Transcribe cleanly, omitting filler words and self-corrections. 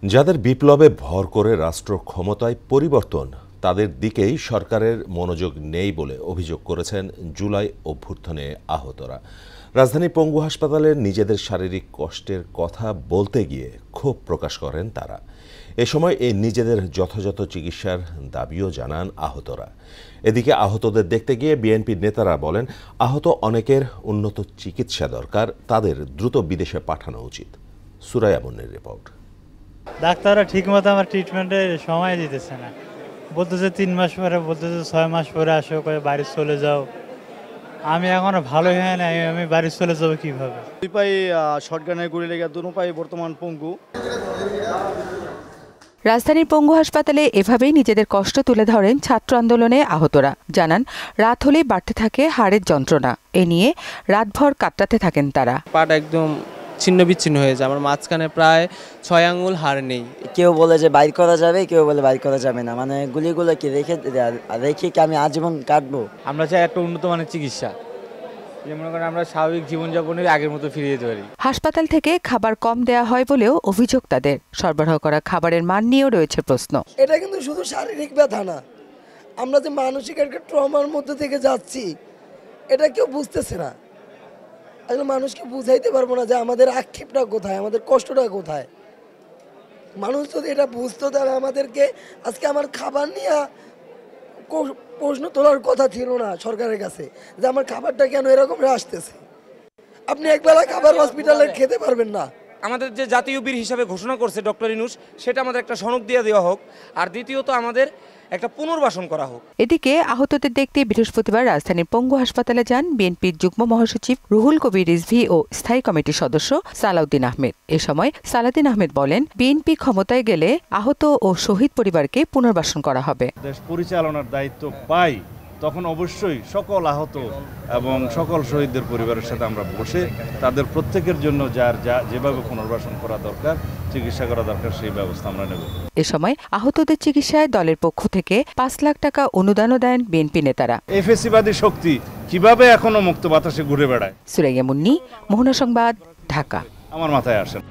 যাদের বিপ্লবে ভর করে রাষ্ট্র ক্ষমতায় পরিবর্তন তাদের দিকেই সরকারের মনোযোগ নেই বলে অভিযোগ করেছেন জুলাই অভ্যুত্থানে আহতরা। রাজধানীর পঙ্গু হাসপাতালে নিজেদের শারীরিক কষ্টের কথা বলতে গিয়ে ক্ষোভ প্রকাশ করেন তারা। এ সময় এই নিজেদের যথাযথ চিকিৎসার দাবিও জানান আহতরা। এদিকে আহতদের দেখতে গিয়ে বিএনপির নেতারা বলেন, আহত অনেকের উন্নত চিকিৎসা দরকার, তাদের দ্রুত বিদেশে পাঠানো উচিত। সুরাইয়া মুন্নির রিপোর্ট। ডাক্তাররা ঠিকমতো আমার ট্রিটমেন্টে সময় দিতেছে না, বলতেছে 3 মাস পরে, বলতেছে 6 মাস পরে আসো, বাড়ি চলে যাও। আমি এখনো ভালো হয় না, আমি বাড়ি চলে যাবো কিভাবে? দুই পায়ে শটগানের গুলি লেগে দুনো পায়ে বর্তমান পঙ্গু। রাজধানীর পঙ্গু হাসপাতালে এভাবেই নিজেদের কষ্ট তুলে ধরেন ছাত্র আন্দোলনে আহতরা। জানান, রাত হলেই বাড়তে থাকে হাড়ের যন্ত্রণা। এ নিয়ে রাতভর কাতরাতে থাকেন তারা। পাটা একদম ছিন্ন বিচ্ছিন্ন হয়ে যায়, আমার মাঝখানে প্রায় 6 আঙ্গুল হাড় নেই। কেউ বলে যে বাইর করা যাবে, কেউ বলে বাইর করা যাবে না। মানে গুলিগুলো কি রেখে কি আমি আজীবন কাটবো? আমরা চাই একটা উন্নত মানের চিকিৎসা, যে মনে করেন আমরা স্বাভাবিক জীবনযাপনের আগের মতো ফিরে যেতে পারি। হাসপাতাল থেকে খাবার কম দেয়া হয় বলেও অভিযোগ তাদের। সরবরাহ করা খাবারের মান নিয়েও রয়েছে প্রশ্ন। এটা কিন্তু শুধু শারীরিক ব্যথা না, আমরা যে মানসিক একটা ট্রমার মধ্যে থেকে যাচ্ছি এটা কেউ বুঝতেছে না। আসলে মানুষকে বুঝাইতে পারবো না যে আমাদের আক্ষেপটা কোথায়, আমাদের কষ্টটা কোথায়। মানুষ যদি এটা বুঝতো তাহলে আমাদেরকে আজকে আমার খাবার নিয়ে প্রশ্ন তোলার কথা ছিল না সরকারের কাছে, যে আমার খাবারটা কেন এরকম আসতেছে। আপনি একবেলা খাবার হসপিটালে খেতে পারবেন না। আমাদের যে জাতীয় বীর হিসাবে ঘোষণা করছে ডক্টর ইনুস, সেটা আমাদের একটা সনদ দিয়ে দেওয়া হোক, আর দ্বিতীয়ত আমাদের একটা পুনর্বাসন করা হোক। এদিকে আহতদের দেখতে বৃহস্পতিবার রাজধানীর পঙ্গু হাসপাতালে যান বিএনপির যুগ্ম মহাসচিব রুহুল কবির রিজভী ও স্থায়ী কমিটির সদস্য সালাউদ্দিন আহমেদ। এ সময় সালাউদ্দিন আহমেদ বলেন, বিএনপি ক্ষমতায় গেলে আহত ও শহীদ পরিবারকে পুনর্বাসন করা হবে। দেশ পরিচালনার দায়িত্ব পাই, তখন অবশ্যই সকল আহত এবং সকল শহীদদের পরিবারের সাথে আমরা বসে তাদের প্রত্যেকের জন্য যার যেভাবে পুনর্বাসন করা দরকার, চিকিৎসা করা দরকার, সেই ব্যবস্থা আমরা নেব। এ সময় আহতদের চিকিৎসায় দলের পক্ষ থেকে 5 লাখ টাকা অনুদানও দেন বিএনপি নেতারা। এফএসিবাদী শক্তি কিভাবে এখনো মুক্ত বাতাসে ঘুরে বেড়ায়? সুরাইয়া মুন্নি, মোহনা সংবাদ, ঢাকা। আমার মাথায় আসেন।